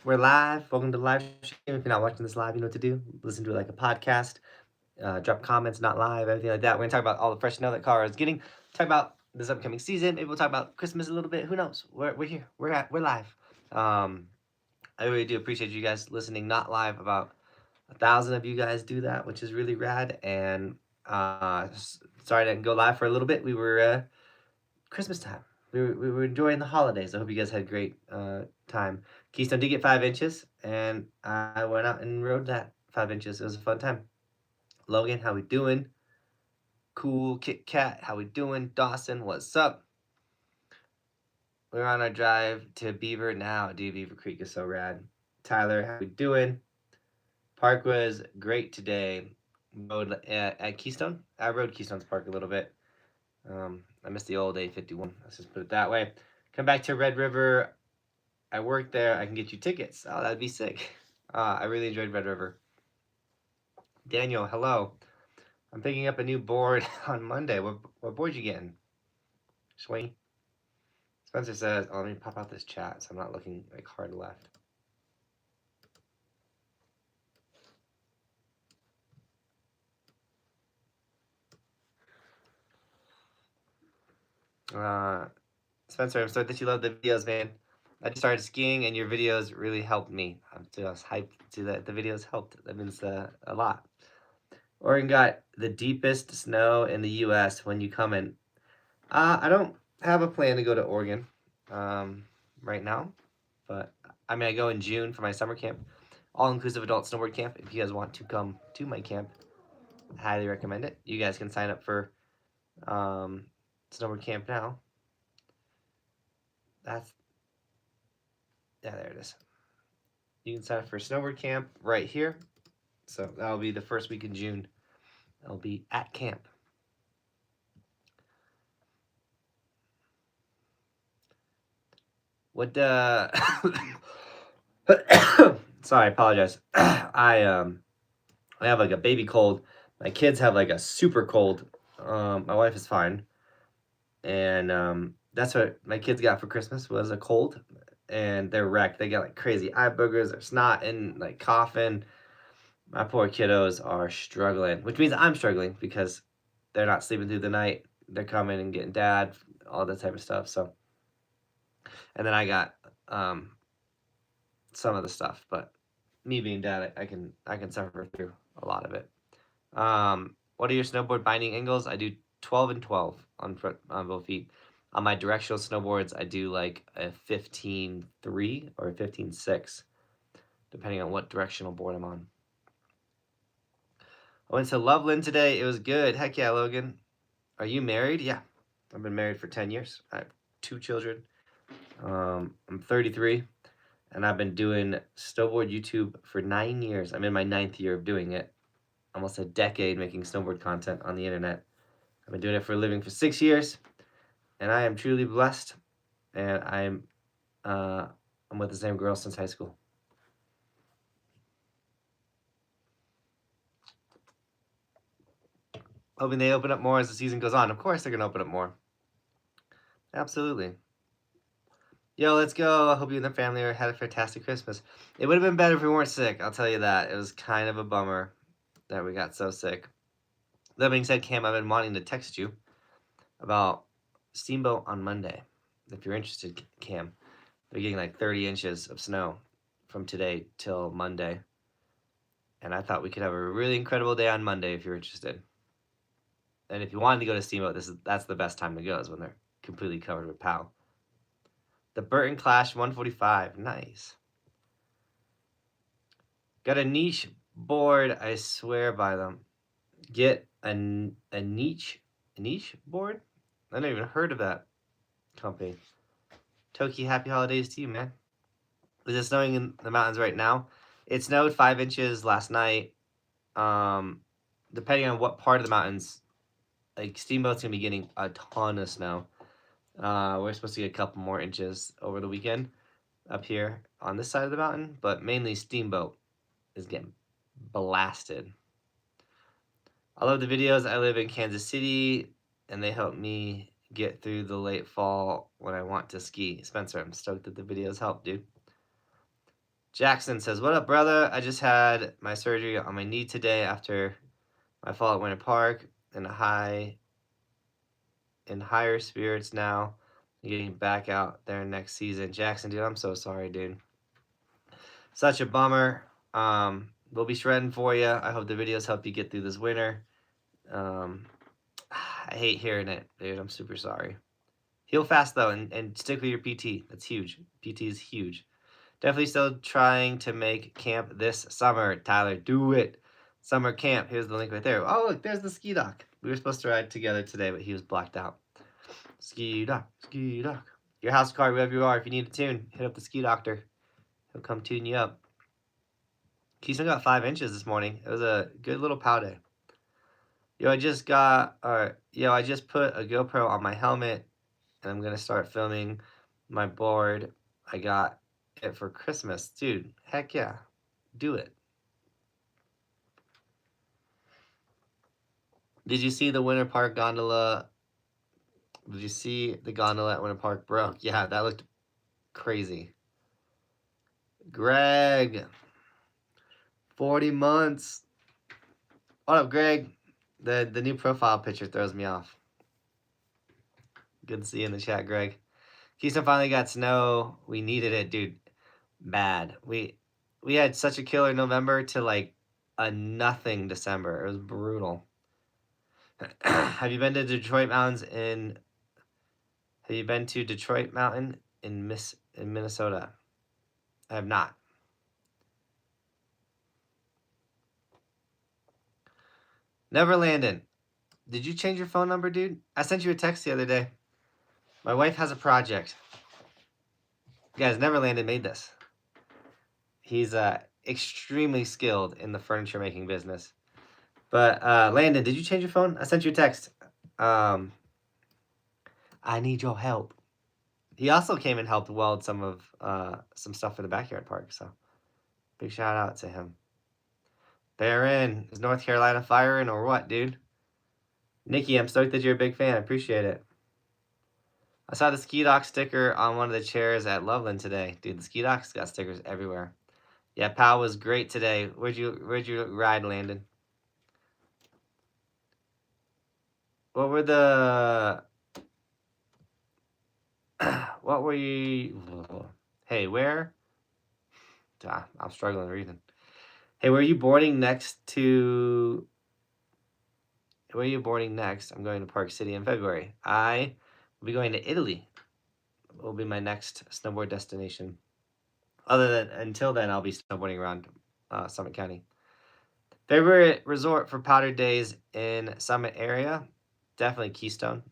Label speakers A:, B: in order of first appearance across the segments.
A: We're live. Welcome to the live stream. If you're not watching this live, you know what to do. Listen to it like a podcast. Drop comments, not live, everything like that. We're gonna talk about all the fresh snow that Colorado is getting. Talk about this upcoming season. Maybe we'll talk about Christmas a little bit. Who knows? We're here. We're live. I really do appreciate you guys listening. Not live. About 1,000 of you guys do that, which is really rad. And sorry I didn't go live for a little bit. We were Christmas time. We were enjoying the holidays. I hope you guys had a great time. Keystone did get 5 inches, and I went out and rode that 5 inches. It was a fun time. Logan, how we doing? Cool Kit Kat, how we doing? Dawson, what's up? We're on our drive to Beaver now. Dude, Beaver Creek is so rad. Tyler, how we doing? Park was great today. Rode at Keystone. I rode Keystone's Park a little bit. I missed the old 851. Let's just put it that way. Come back to Red River. I work there. I can get you tickets. Oh, that'd be sick. I really enjoyed Red River. Daniel, hello. I'm picking up a new board on Monday. What board you getting? Swing. Spencer says, oh, let me pop out this chat so I'm not looking like hard left. Spencer, I'm sorry that you love the videos, man. I just started skiing and your videos really helped me. I'm just hyped to that the videos helped. That means a lot. Oregon got the deepest snow in the U.S. when you come in. I don't have a plan to go to Oregon right now, but I mean, I go in June for my summer camp, all-inclusive adult snowboard camp. If you guys want to come to my camp, I highly recommend it. You guys can sign up for snowboard camp now. Yeah, there it is. You can sign up for snowboard camp right here. So that'll be the first week in June. I'll be at camp. What sorry, I apologize. I have like a baby cold. My kids have like a super cold. My wife is fine. And that's what my kids got for Christmas was a cold. And they're wrecked. They got like crazy eye boogers, they're snot and like coughing. My poor kiddos are struggling, which means I'm struggling because they're not sleeping through the night. They're coming and getting dad, all that type of stuff. So, and then I got some of the stuff, but me being dad, I can suffer through a lot of it. What are your snowboard binding angles? I do 12 and 12 on both feet. On my directional snowboards, I do like a 15.3 or a 15.6, depending on what directional board I'm on. I went to Loveland today. It was good. Heck yeah, Logan. Are you married? Yeah. I've been married for 10 years. I have 2 children. I'm 33, and I've been doing snowboard YouTube for 9 years. I'm in my 9th year of doing it. Almost a decade making snowboard content on the internet. I've been doing it for a living for 6 years, and I am truly blessed. And I'm with the same girl since high school. Hoping they open up more as the season goes on. Of course they're gonna open up more. Absolutely. Yo, let's go. I hope you and the family had a fantastic Christmas. It would have been better if we weren't sick, I'll tell you that. It was kind of a bummer that we got so sick. That being said, Cam, I've been wanting to text you about Steamboat on Monday. If you're interested, Cam. They're getting like 30 inches of snow from today till Monday. And I thought we could have a really incredible day on Monday if you're interested. And if you wanted to go to Steamboat, that's the best time to go, is when they're completely covered with POW. The Burton Clash 145. Nice. Got a niche board. I swear by them. Get a niche board? I never even heard of that company. Toki, happy holidays to you, man. Is it snowing in the mountains right now? It snowed 5 inches last night. Depending on what part of the mountains, like Steamboat's gonna be getting a ton of snow. We're supposed to get a couple more inches over the weekend up here on this side of the mountain, but mainly Steamboat is getting blasted. I love the videos. I live in Kansas City, and they help me get through the late fall when I want to ski. Spencer, I'm stoked that the videos help, dude. Jackson says, "What up, brother? I just had my surgery on my knee today after my fall at Winter Park, and in higher spirits now, getting back out there next season." Jackson, dude, I'm so sorry, dude. Such a bummer. We'll be shredding for you. I hope the videos help you get through this winter. I hate hearing it, dude. I'm super sorry. Heal fast though, and stick with your PT. That's huge. PT is huge. Definitely still trying to make camp this summer. Tyler, do it. Summer camp. Here's the link right there. Oh, look, there's the ski dock. We were supposed to ride together today, but he was blacked out. Ski dock, ski dock. Your house car, wherever you are, if you need a tune, hit up the ski doctor. He'll come tune you up. Keystone got 5 inches this morning. It was a good little pow day. I just put a GoPro on my helmet, and I'm gonna start filming my board. I got it for Christmas. Dude, heck yeah. Do it. Did you see the Winter Park gondola? Did you see the gondola at Winter Park broke? Yeah, that looked crazy. Greg, 40 months. What up, Greg? The new profile picture throws me off. Good to see you in the chat, Greg. Keystone finally got snow. We needed it, dude. Bad. We had such a killer November to like a nothing December. It was brutal. Have you been to Detroit Mountains in? Have you been to Detroit Mountain in Minnesota? I have not. Never Landon. Did you change your phone number, dude? I sent you a text the other day. My wife has a project. Guys, Never Landon made this. He's extremely skilled in the furniture making business. But Landon, did you change your phone? I sent you a text. I need your help. He also came and helped weld some stuff for the backyard park. So big shout out to him. They're in. Is North Carolina firing or what, dude? Nikki, I'm stoked that you're a big fan. I appreciate it. I saw the Ski Dock sticker on one of the chairs at Loveland today. Dude, the Ski Dock's got stickers everywhere. Yeah, Pal was great today. Where'd you ride, Landon? What were the... what were you... Hey, where? I'm struggling reading. Hey, where are you boarding next to... Where are you boarding next? I'm going to Park City in February. I will be going to Italy. It will be my next snowboard destination. Until then, I'll be snowboarding around Summit County. Favorite resort for powder days in Summit area? Definitely Keystone.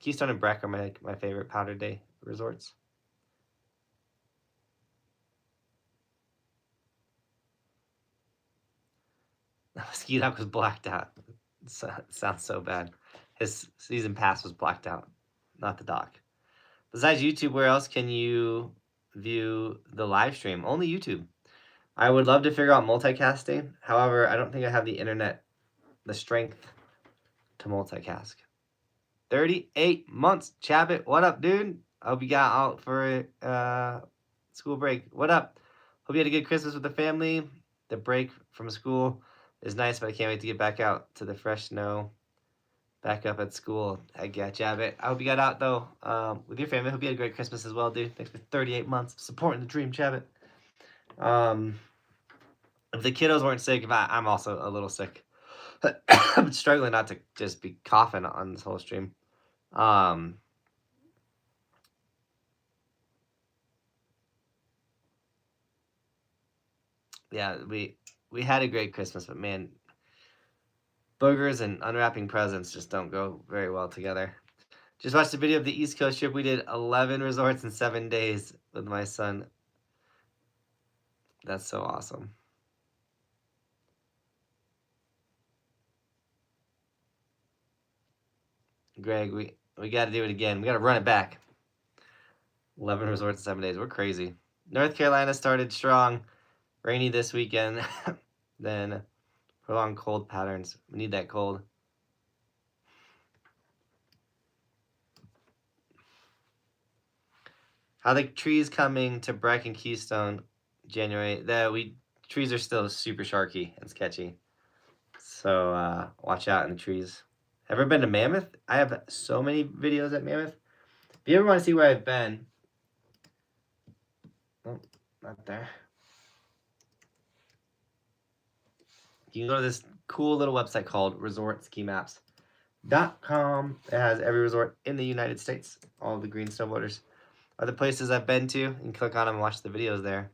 A: Keystone and Breck are my favorite powder day resorts. Ski Dock was blacked out. It sounds so bad. His season pass was blacked out, not the dock. Besides YouTube, where else can you view the live stream? Only YouTube. I would love to figure out multicasting. However, I don't think I have the internet, the strength to multicast. 38 months. Chabot, what up, dude? I hope you got out for school break. What up? Hope you had a good Christmas with the family. The break from school is nice, but I can't wait to get back out to the fresh snow. Back up at school. I get Chabot. I hope you got out, though, with your family. Hope you had a great Christmas as well, dude. Thanks for 38 months supporting the dream, Chabot. If the kiddos weren't sick, I'm also a little sick. I'm struggling not to just be coughing on this whole stream. Yeah, we had a great Christmas, but man, boogers and unwrapping presents just don't go very well together. Just watched a video of the East Coast trip. We did 11 resorts in 7 days with my son. That's so awesome. Greg, we got to do it again. We got to run it back. 11 resorts in 7 days. We're crazy. North Carolina started strong. Rainy this weekend. Then prolonged cold patterns. We need that cold. How the trees coming to Breck and Keystone? January. Trees are still super sharky and sketchy. So watch out in the trees. Ever been to Mammoth? I have so many videos at Mammoth. If you ever want to see where I've been, oh, not there. You can go to this cool little website called resortskimaps.com. It has every resort in the United States. All the green snowboarders are the places I've been to. You can click on them and watch the videos there.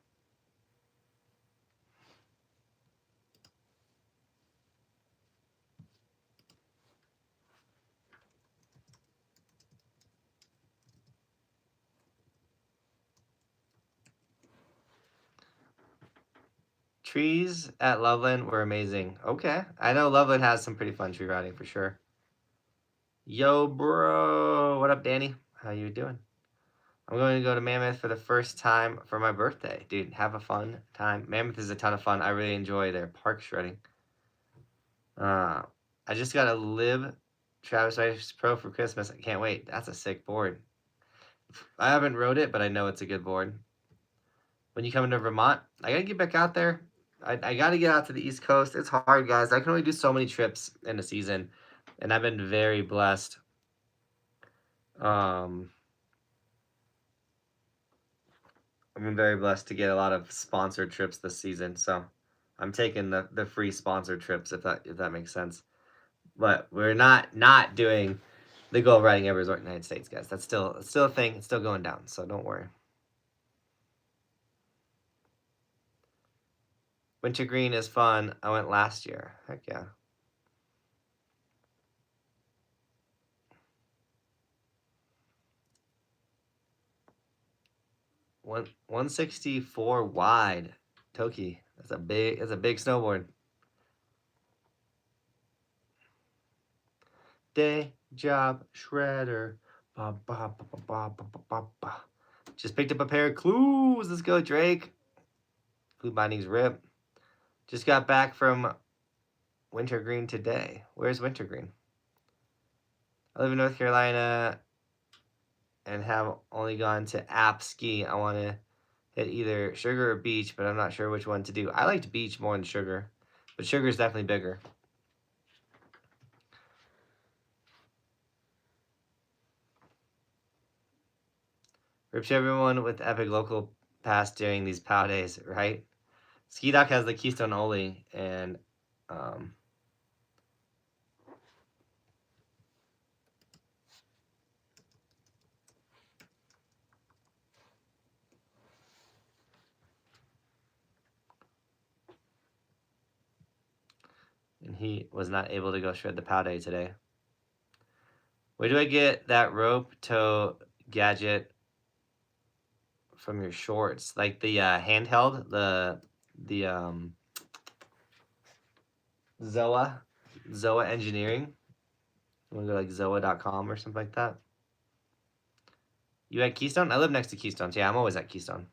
A: Trees at Loveland were amazing. Okay. I know Loveland has some pretty fun tree riding for sure. Yo, bro. What up, Danny? How you doing? I'm going to go to Mammoth for the first time for my birthday. Dude, have a fun time. Mammoth is a ton of fun. I really enjoy their park shredding. I just got a Live Travis Ice Pro for Christmas. I can't wait. That's a sick board. I haven't rode it, but I know it's a good board. When you come into Vermont, I got to get back out there. I got to get out to the East Coast. It's hard, guys. I can only do so many trips in a season, and I've been very blessed. I've been very blessed to get a lot of sponsored trips this season, so I'm taking the free sponsored trips if that makes sense. But we're not doing the goal of riding every resort in the United States, guys. That's still a thing. It's still going down, so don't worry. Wintergreen is fun. I went last year. Heck yeah. One 164 wide. Toki. That's a big snowboard. Day job shredder. Ba, ba, ba, ba, ba, ba, ba, ba. Just picked up a pair of clues. Let's go, Drake. Glue bindings rip. Just got back from Wintergreen today. Where's Wintergreen? I live in North Carolina and have only gone to App Ski. I want to hit either Sugar or Beach, but I'm not sure which one to do. I liked Beach more than Sugar, but Sugar is definitely bigger. Rips everyone with Epic Local Pass during these POW days, right? Ski Dock has the Keystone only, and he was not able to go shred the POW day today. Where do I get that rope tow gadget from your shorts? Like the handheld, the Zoa Engineering. You want to go like zoa.com or something like that? You at Keystone? I live next to Keystone. So yeah, I'm always at Keystone.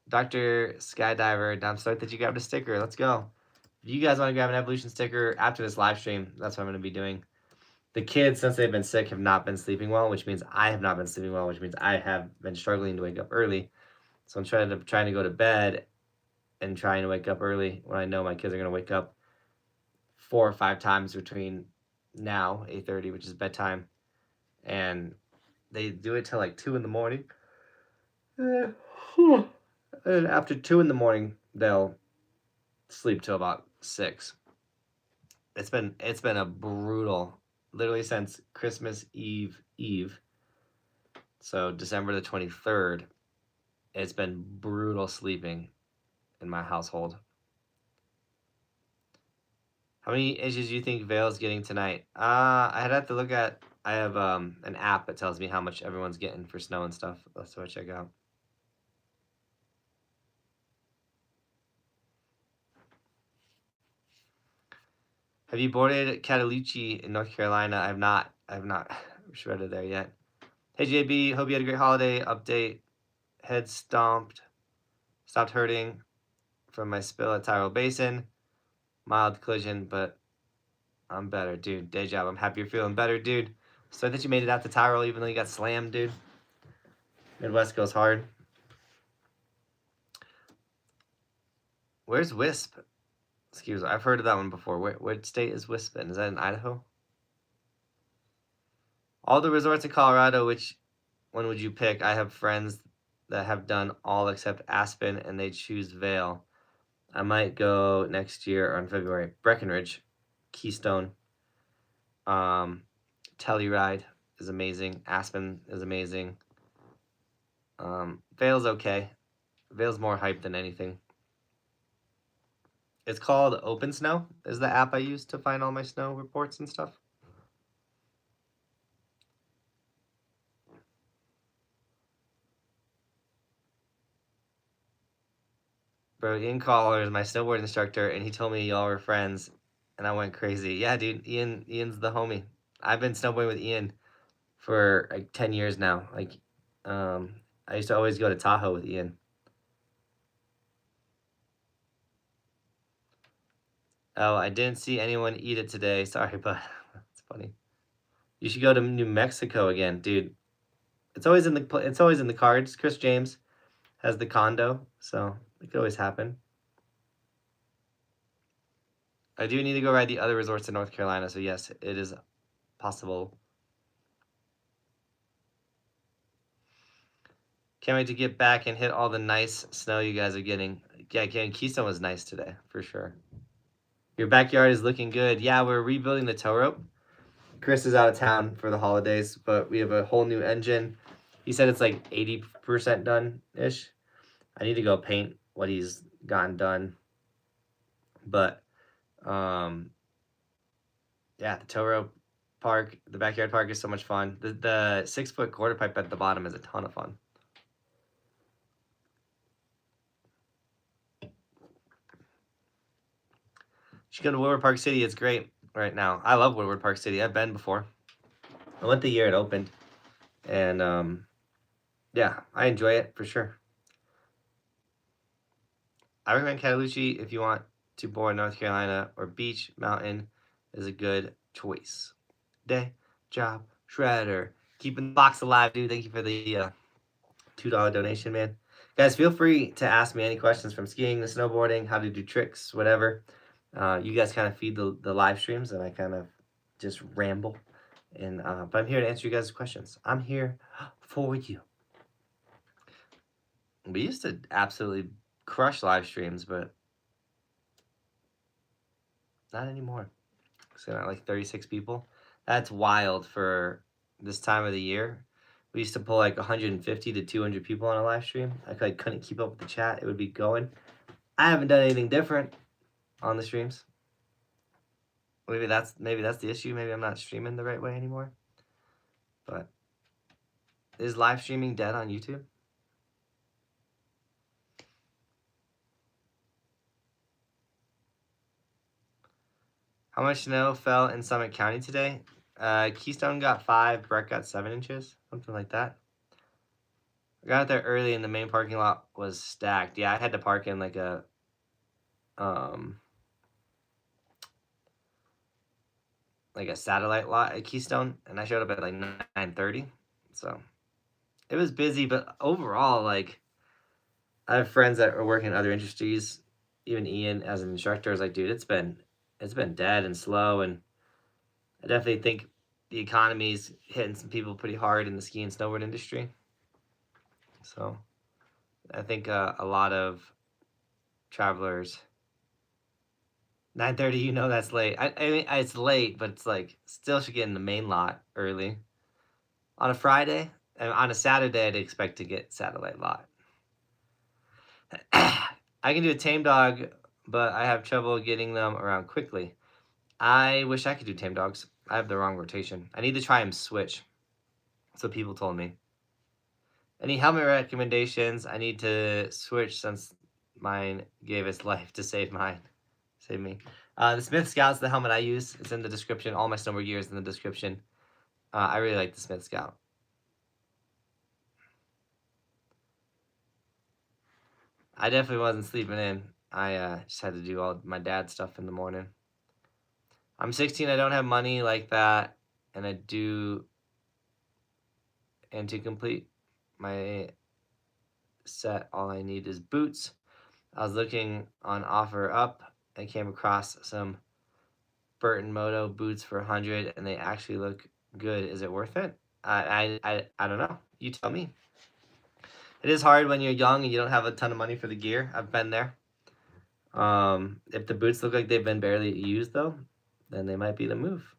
A: Dr. Skydiver, I'm stoked that you grabbed a sticker. Let's go. If you guys want to grab an Evolution sticker after this live stream, that's what I'm going to be doing. The kids, since they've been sick, have not been sleeping well, which means I have not been sleeping well, which means I have been struggling to wake up early. So I'm trying to go to bed and trying to wake up early when I know my kids are going to wake up 4 or 5 times between now, 8:30, which is bedtime, and they do it till like 2 in the morning. And after 2 in the morning, they'll sleep till about 6. It's been a brutal, literally since Christmas Eve, so December the 23rd, it's been brutal sleeping in my household. How many inches do you think Vail's getting tonight? I'd have to look at, I have an app that tells me how much everyone's getting for snow and stuff. That's what I check out. Have you boarded Cataloochee in North Carolina? I have not shredded there yet. Hey JB, hope you had a great holiday. Update. Head stopped hurting from my spill at Tyrrell Basin. Mild collision, but I'm better, dude. Day job. I'm happy you're feeling better, dude. So that you made it out to Tyrrell even though you got slammed, dude. Midwest goes hard. Where's Wisp? Excuse me, I've heard of that one before. What state is Wisp in? Is that in Idaho? All the resorts in Colorado, which one would you pick? I have friends that have done all except Aspen, and they choose Vail. I might go next year or in February. Breckenridge, Keystone, Telluride is amazing. Aspen is amazing. Vail's okay. Vail's more hype than anything. It's called Open Snow, is the app I use to find all my snow reports and stuff. Bro, Ian Collar is my snowboard instructor, and he told me y'all were friends, and I went crazy. Yeah, dude, Ian's the homie. I've been snowboarding with Ian for like 10 years now. Like, I used to always go to Tahoe with Ian. Oh, I didn't see anyone eat it today. Sorry, but it's funny. You should go to New Mexico again, dude. It's always in the cards. Chris James has the condo, so it could always happen. I do need to go ride the other resorts in North Carolina, so yes, it is possible. Can't wait to get back and hit all the nice snow you guys are getting. Yeah, Keystone was nice today, for sure. Your backyard is looking good. Yeah, we're rebuilding the tow rope. Chris is out of town for the holidays, but we have a whole new engine. He said it's like 80% done-ish. I need to go paint what he's gotten done. But, yeah, the tow rope park, the backyard park is so much fun. The 6-foot quarter pipe at the bottom is a ton of fun. You should go to Woodward Park City. It's great right now. I love Woodward Park City. I've been before. I went the year it opened. And, yeah, I enjoy it for sure. I recommend Cataloochee if you want to board North Carolina, or Beach Mountain is a good choice. Day Job Shredder. Keeping the box alive, dude. Thank you for the $2 donation, man. Guys, feel free to ask me any questions from skiing to snowboarding, how to do tricks, whatever. You guys kind of feed the live streams, and I kind of just ramble. And but I'm here to answer you guys' questions. I'm here for you. We used to absolutely crush live streams, but not anymore. So not like 36 people. That's wild for this time of the year. We used to pull like 150 to 200 people on a live stream. I couldn't keep up with the chat. It would be going. I haven't done anything different on the streams. Maybe that's the issue. Maybe I'm not streaming the right way anymore. But is live streaming dead on YouTube? How much snow fell in Summit County today? Keystone got 5, Breck got 7 inches, something like that. I got out there early and the main parking lot was stacked. Yeah, I had to park in like a satellite lot at Keystone, and I showed up at like 9:30. So it was busy, but overall, like, I have friends that are working in other industries. Even Ian as an instructor is like, dude, it's been dead and slow, and I definitely think the economy's hitting some people pretty hard in the ski and snowboard industry. So I think a lot of travelers. 9:30, you know that's late. I mean, it's late, but it's like still should get in the main lot early. On a Friday, and on a Saturday, I'd expect to get satellite lot. I can do a tame dog, but I have trouble getting them around quickly. I wish I could do tame dogs. I have the wrong rotation. I need to try them switch. So people told me. Any helmet recommendations? I need to switch since mine gave its life to save mine. Save me. The Smith Scout's the helmet I use. It's in the description. All my snowboard gear is in the description. I really like the Smith Scout. I definitely wasn't sleeping in. I just had to do all my dad stuff in the morning. I'm 16. I don't have money like that, and to complete my set. All I need is boots. I was looking on OfferUp and came across some Burton Moto boots for 100, and they actually look good. Is it worth it? I don't know. You tell me. It is hard when you're young and you don't have a ton of money for the gear. I've been there. If the boots look like they've been barely used though, then they might be the move.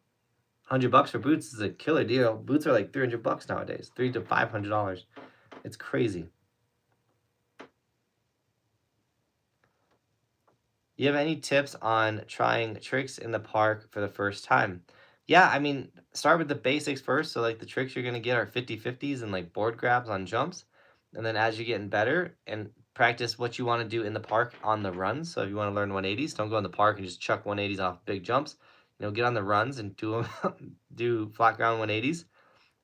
A: $100 for boots is a killer deal. Boots are like $300 nowadays, $300 to $500. It's crazy. You have any tips on trying tricks in the park for the first time? Yeah, I mean, start with the basics first. So like the tricks you're gonna get are 50-50s and like board grabs on jumps. And then as you're getting better and practice what you want to do in the park on the runs. So if you want to learn 180s, don't go in the park and just chuck 180s off big jumps. Get on the runs and do them, do flat ground 180s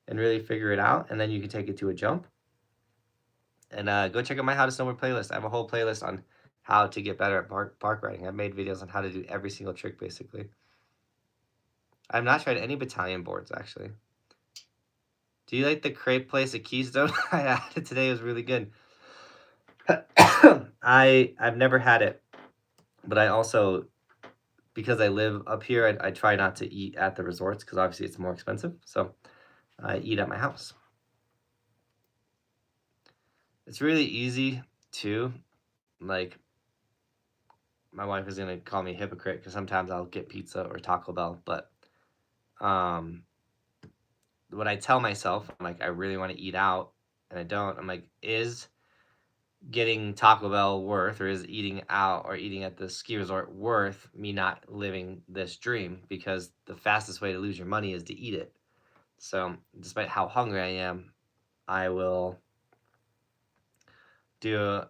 A: and really figure it out. And then you can take it to a jump. And go check out my How to Snowboard playlist. I have a whole playlist on how to get better at park riding. I've made videos on how to do every single trick, basically. I've not tried any battalion boards, actually. Do you like the crepe place at Keystone? I had it today. It was really good. I've never had it, but I also, because I live up here, I try not to eat at the resorts because obviously it's more expensive. So I eat at my house. It's really easy too. Like, my wife is gonna call me a hypocrite because sometimes I'll get pizza or Taco Bell, but what I tell myself, I'm like, I really want to eat out, and I don't. I'm like, is getting Taco Bell worth, or is eating out or eating at the ski resort worth me not living this dream? Because the fastest way to lose your money is to eat it. So despite how hungry I am, I will do.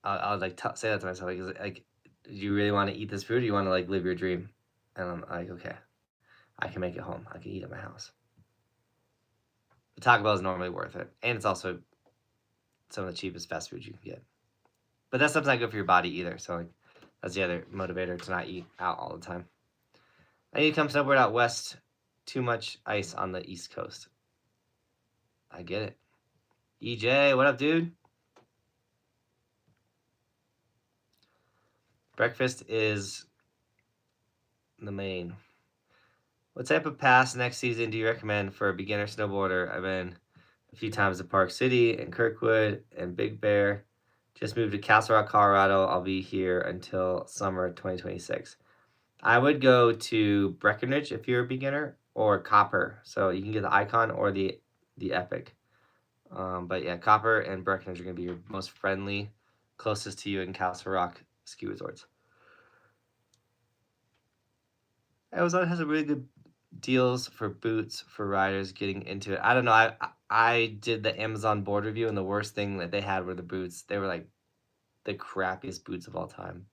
A: I'll like say that to myself, like, do you really want to eat this food, or do you want to like live your dream? And I'm like, okay, I can make it home. I can eat at my house. The Taco Bell is normally worth it, and it's also some of the cheapest fast food you can get. But that stuff's not good for your body either. So like, that's the other motivator to not eat out all the time. I need to come snowboard out west. Too much ice on the East Coast. I get it. EJ, what up, dude? Breakfast is the main. What type of pass next season do you recommend for a beginner snowboarder? I've been a few times to Park City and Kirkwood and Big Bear. Just moved to Castle Rock, Colorado. I'll be here until summer 2026. I would go to Breckenridge if you're a beginner, or Copper. So you can get the Icon or the Epic. But yeah, Copper and Breckenridge are going to be your most friendly, closest to you in Castle Rock ski resorts. Amazon has a really good deals for boots for riders getting into it. I don't know. I did the Amazon board review, and the worst thing that they had were the boots. They were like the crappiest boots of all time.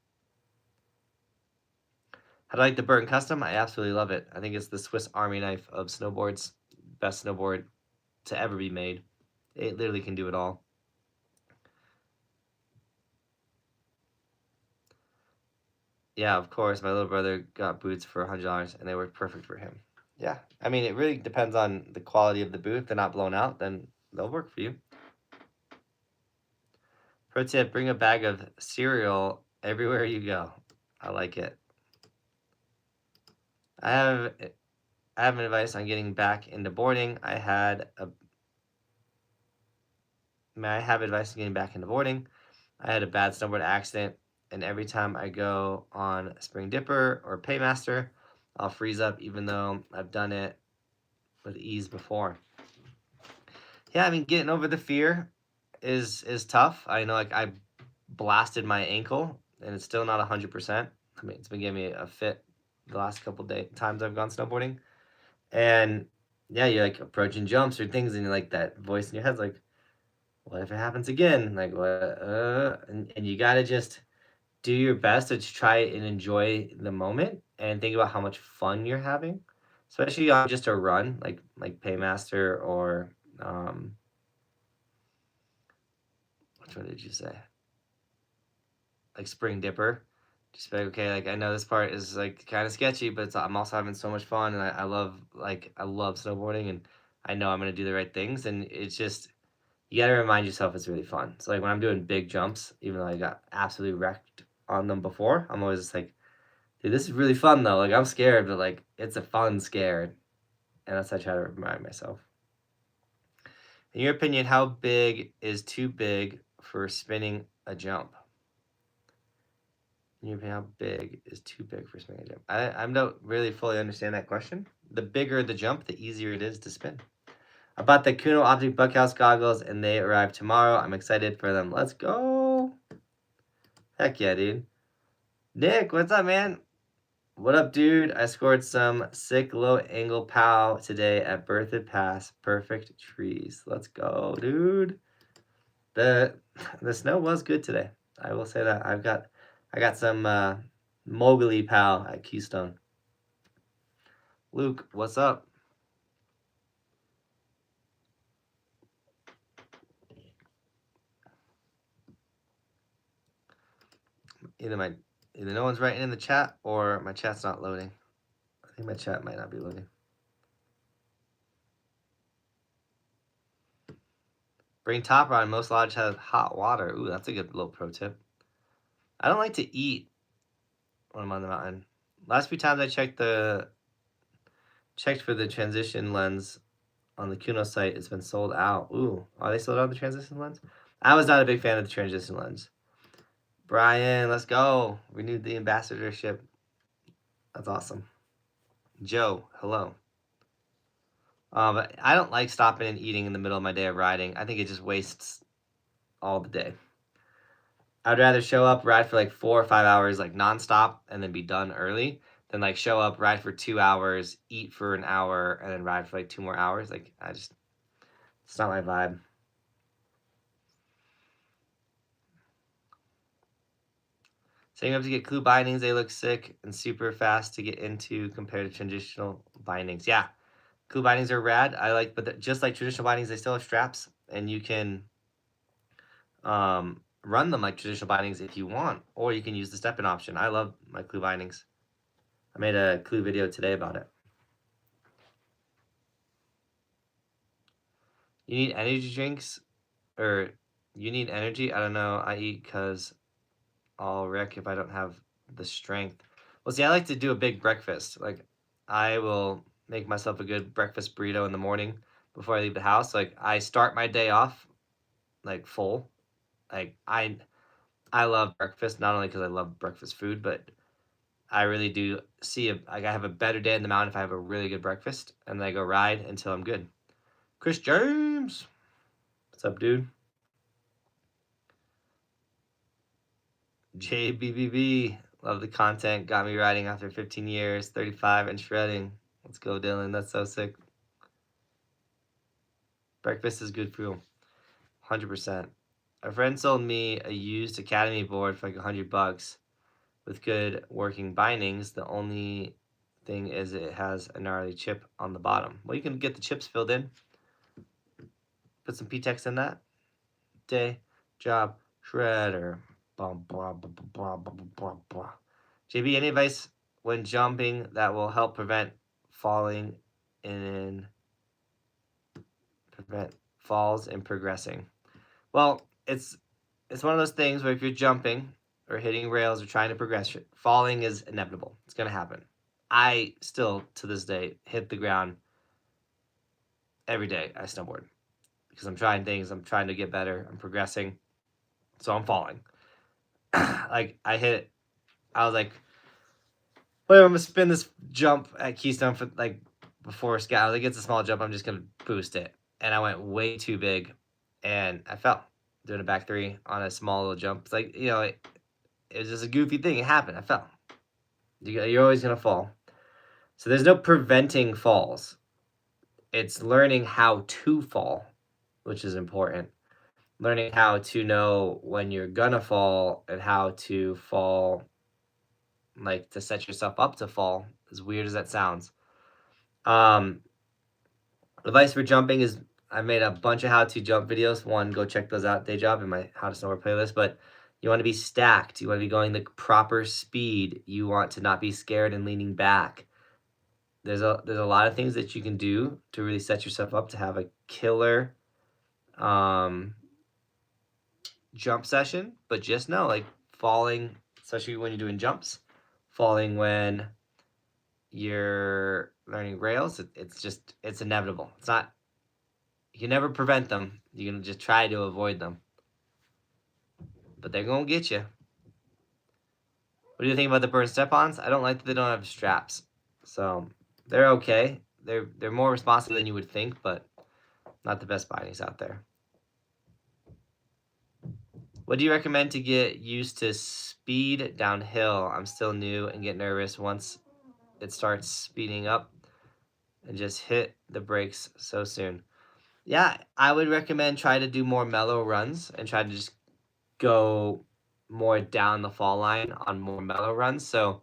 A: How do I like the Burton Custom? I absolutely love it. I think it's the Swiss Army knife of snowboards. Best snowboard to ever be made. It literally can do it all. Yeah, of course. My little brother got boots for $100, and they were perfect for him. Yeah, I mean, it really depends on the quality of the boot. If they're not blown out, then they'll work for you. Pro tip, bring a bag of cereal everywhere you go. I like it. I have an advice on getting back into boarding. I have advice on getting back into boarding. I had a bad snowboard accident, and every time I go on Spring Dipper or Paymaster, I'll freeze up, even though I've done it with ease before. Yeah, I mean, getting over the fear is tough. I know, like, I blasted my ankle, and it's still not 100%. I mean, it's been giving me a fit the last couple times I've gone snowboarding. And yeah, you're like approaching jumps or things, and you're like, that voice in your head's like, what if it happens again? Like, what? And you gotta just do your best to try and enjoy the moment and think about how much fun you're having, especially on just a run like Paymaster or which one did you say? Like Spring Dipper. Just be like, okay, like I know this part is like kind of sketchy, but I'm also having so much fun, and I love snowboarding, and I know I'm gonna do the right things, and it's just you got to remind yourself it's really fun. So like when I'm doing big jumps, even though I got absolutely wrecked on them before, I'm always just like, dude, this is really fun though. Like I'm scared, but like it's a fun scare. And that's what I try to remind myself. In your opinion, how big is too big for spinning a jump? In your opinion, how big is too big for spinning a jump? I don't really fully understand that question. The bigger the jump, the easier it is to spin. I bought the Kuno Optic Buckhouse goggles and they arrive tomorrow. I'm excited for them. Let's go. Heck yeah, dude. Nick, what's up, man? What up, dude? I scored some sick low angle POW today at Berthoud Pass. Perfect trees. Let's go, dude. The snow was good today. I will say that. I got some Mowgli POW at Keystone. Luke, what's up? Either no one's writing in the chat or my chat's not loading. I think my chat might not be loading. Bring top rod. Most lodges have hot water. Ooh, that's a good little pro tip. I don't like to eat when I'm on the mountain. Last few times I checked for the transition lens on the Kuno site, it's been sold out. Ooh, are they sold out the transition lens? I was not a big fan of the transition lens. Brian, let's go. Renewed the ambassadorship. That's awesome. Joe, hello. But I don't like stopping and eating in the middle of my day of riding. I think it just wastes all the day. I'd rather show up, ride for like 4 or 5 hours, like nonstop, and then be done early, than like show up, ride for 2 hours, eat for an hour, and then ride for like 2 more hours. Like it's not my vibe. Setting up to get clue bindings, they look sick and super fast to get into compared to traditional bindings. Yeah, clue bindings are rad. I like, but just like traditional bindings, they still have straps, and you can run them like traditional bindings if you want, or you can use the step-in option. I love my clue bindings. I made a clue video today about it. You need energy drinks, or you need energy? I don't know. I eat because I'll wreck if I don't have the strength. Well, see, I like to do a big breakfast. Like, I will make myself a good breakfast burrito in the morning before I leave the house. Like, I start my day off, like, full. Like, I love breakfast, not only because I love breakfast food, but I really do I have a better day in the mountain if I have a really good breakfast, and then I go ride until I'm good. Chris James, what's up, dude? JBBB, love the content. Got me riding after 15 years, 35 and shredding. Let's go, Dylan. That's so sick. Breakfast is good for you. 100%. A friend sold me a used Academy board for like $100 with good working bindings. The only thing is it has a gnarly chip on the bottom. Well, you can get the chips filled in. Put some P-Tex in that. Day job shredder. Blah, blah, blah, blah, blah, blah, blah. JB, any advice when jumping that will help prevent falling and prevent falls and progressing? Well, it's one of those things where if you're jumping or hitting rails or trying to progress, falling is inevitable. It's going to happen. I still, to this day, hit the ground every day I snowboard because I'm trying things. I'm trying to get better. I'm progressing. So I'm falling. Like, I hit it. I was like, wait, I'm going to spin this jump at Keystone for, like, before Scout. I was like, it's a small jump. I'm just going to boost it. And I went way too big, and I fell doing a back 3 on a small little jump. It's like, it was just a goofy thing. It happened. I fell. You're always going to fall. So there's no preventing falls. It's learning how to fall, which is important. Learning how to know when you're going to fall and how to fall, like to set yourself up to fall, as weird as that sounds. Advice for jumping is I made a bunch of how-to jump videos. One, go check those out, day job, in my How to Snowboard playlist. But you want to be stacked. You want to be going the proper speed. You want to not be scared and leaning back. There's a lot of things that you can do to really set yourself up to have a killer jump session, but just know, like, falling, especially when you're doing jumps, falling when you're learning rails, it's inevitable. It's not, you can never prevent them. You can just try to avoid them, but they're gonna get you. What do you think about the burn step-ons? I don't like that they don't have straps, so they're okay. They're more responsive than you would think, but not the best bindings out there. What do you recommend to get used to speed downhill? I'm still new and get nervous once it starts speeding up and just hit the brakes so soon. Yeah, I would recommend try to do more mellow runs and try to just go more down the fall line on more mellow runs. So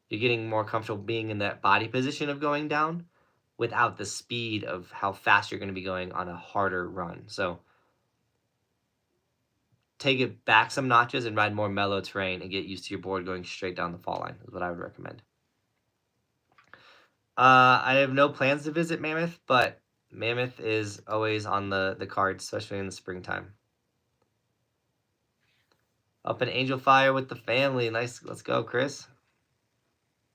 A: you're getting more comfortable being in that body position of going down without the speed of how fast you're going to be going on a harder run. So take it back some notches and ride more mellow terrain and get used to your board going straight down the fall line is what I would recommend. I have no plans to visit Mammoth, but Mammoth is always on the cards, especially in the springtime. Up in Angel Fire with the family. Nice. Let's go, Chris.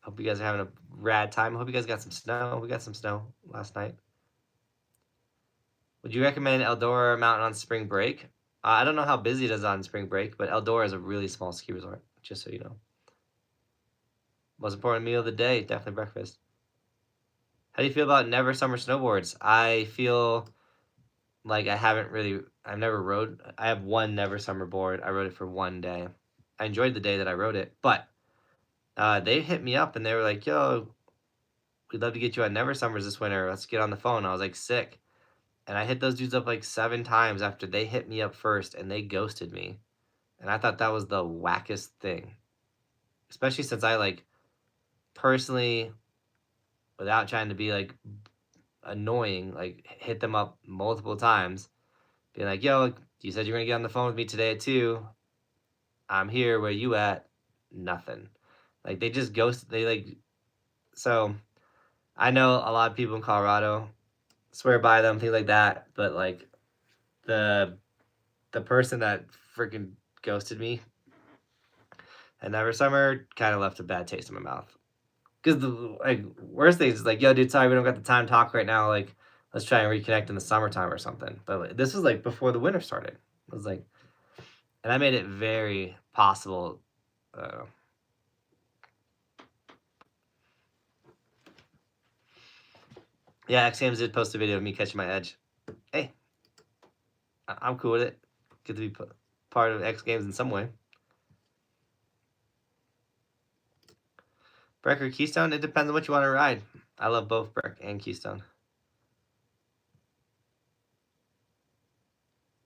A: Hope you guys are having a rad time. Hope you guys got some snow. We got some snow last night. Would you recommend Eldora Mountain on spring break? I don't know how busy it is on spring break, but Eldora is a really small ski resort, just so you know. Most important meal of the day, definitely breakfast. How do you feel about Never Summer snowboards? I feel like I've never rode. I have one Never Summer board. I rode it for one day. I enjoyed the day that I rode it, but they hit me up and they were like, yo, we'd love to get you on Never Summers this winter. Let's get on the phone. I was like, sick. And I hit those dudes up like 7 times after they hit me up first and they ghosted me. And I thought that was the wackest thing. Especially since I like personally, without trying to be like annoying, like hit them up multiple times, being like, yo, you said you're gonna get on the phone with me today at 2. I'm here, where you at? Nothing. Like they just ghost, they like, so I know a lot of people in Colorado swear by them, things like that, but like the person that freaking ghosted me at Never Summer kind of left a bad taste in my mouth. Because the like worst thing is like, yo, dude, sorry, we don't got the time to talk right now. Like, let's try and reconnect in the summertime or something. But like, this was like before the winter started. It was like, and I made it very possible. Yeah, X Games did post a video of me catching my edge. Hey, I'm cool with it. Good to be part of X Games in some way. Breck or Keystone? It depends on what you want to ride. I love both Breck and Keystone.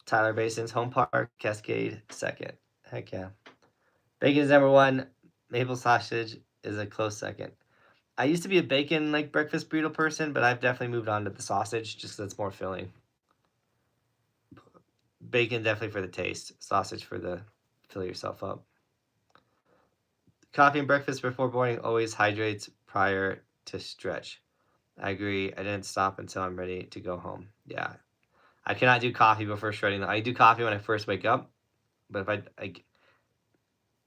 A: Tyler Basin's Home Park, Cascade, second. Heck yeah. Bacon is number 1. Maple sausage is a close second. I used to be a bacon like breakfast burrito person, but I've definitely moved on to the sausage just because it's more filling. Bacon definitely for the taste. Sausage for the fill yourself up. Coffee and breakfast before boarding always hydrates prior to stretch. I agree. I didn't stop until I'm ready to go home. Yeah. I cannot do coffee before shredding. I do coffee when I first wake up, but if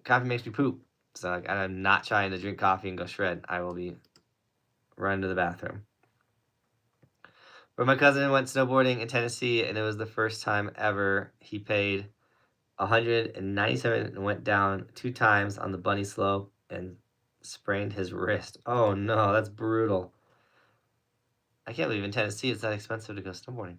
A: coffee makes me poop. So like, I'm not trying to drink coffee and go shred. I will be running to the bathroom. But my cousin went snowboarding in Tennessee, and it was the first time ever he paid $197 and went down 2 times on the bunny slope and sprained his wrist. Oh no, that's brutal. I can't believe in Tennessee it's that expensive to go snowboarding.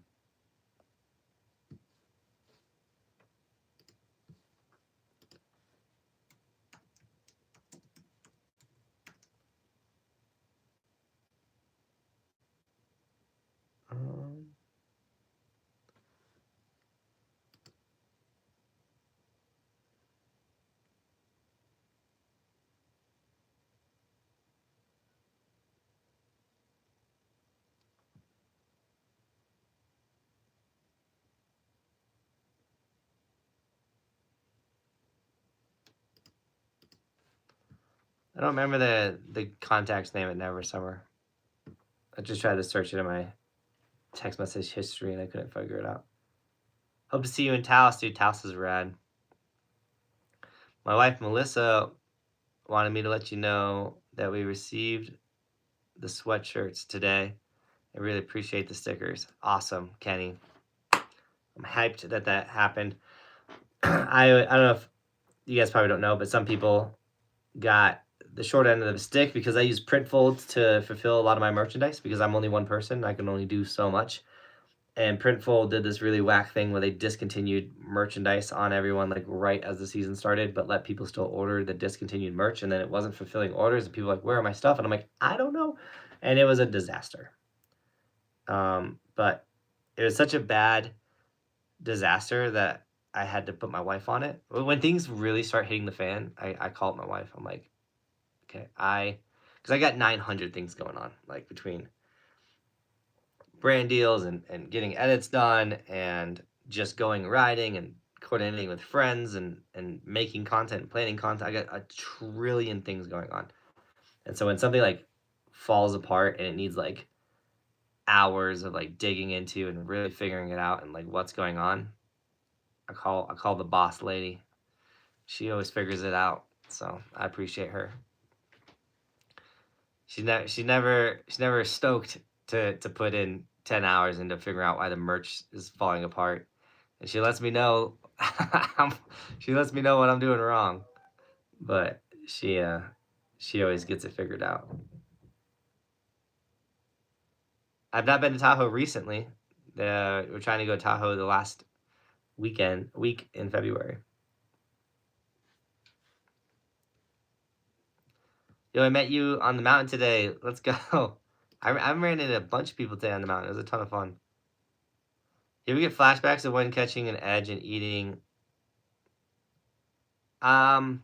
A: I don't remember the contact's name at Never Summer. I just tried to search it in my text message history and I couldn't figure it out. Hope to see you in Taos, dude. Taos is rad. My wife, Melissa, wanted me to let you know that we received the sweatshirts today. I really appreciate the stickers. Awesome, Kenny. I'm hyped that that happened. I don't know if you guys probably don't know, but some people got the short end of the stick because I use Printfold to fulfill a lot of my merchandise because I'm only one person. I can only do so much. And Printfold did this really whack thing where they discontinued merchandise on everyone like right as the season started, but let people still order the discontinued merch. And then it wasn't fulfilling orders. And people were like, where are my stuff? And I'm like, I don't know. And it was a disaster. But it was such a bad disaster that I had to put my wife on it. When things really start hitting the fan, I called my wife. I'm like, okay, because I got 900 things going on, like between brand deals and getting edits done and just going riding and coordinating with friends and making content and planning content. I got a trillion things going on. And so when something like falls apart and it needs like hours of like digging into and really figuring it out and like what's going on, I call the boss lady. She always figures it out. So I appreciate her. She's never stoked to put in 10 hours into figuring out why the merch is falling apart. And she lets me know she lets me know what I'm doing wrong. But she always gets it figured out. I've not been to Tahoe recently. We're trying to go to Tahoe the last week in February. Yo, I met you on the mountain today. Let's go. I ran into a bunch of people today on the mountain. It was a ton of fun. You ever get flashbacks of when catching an edge and eating? I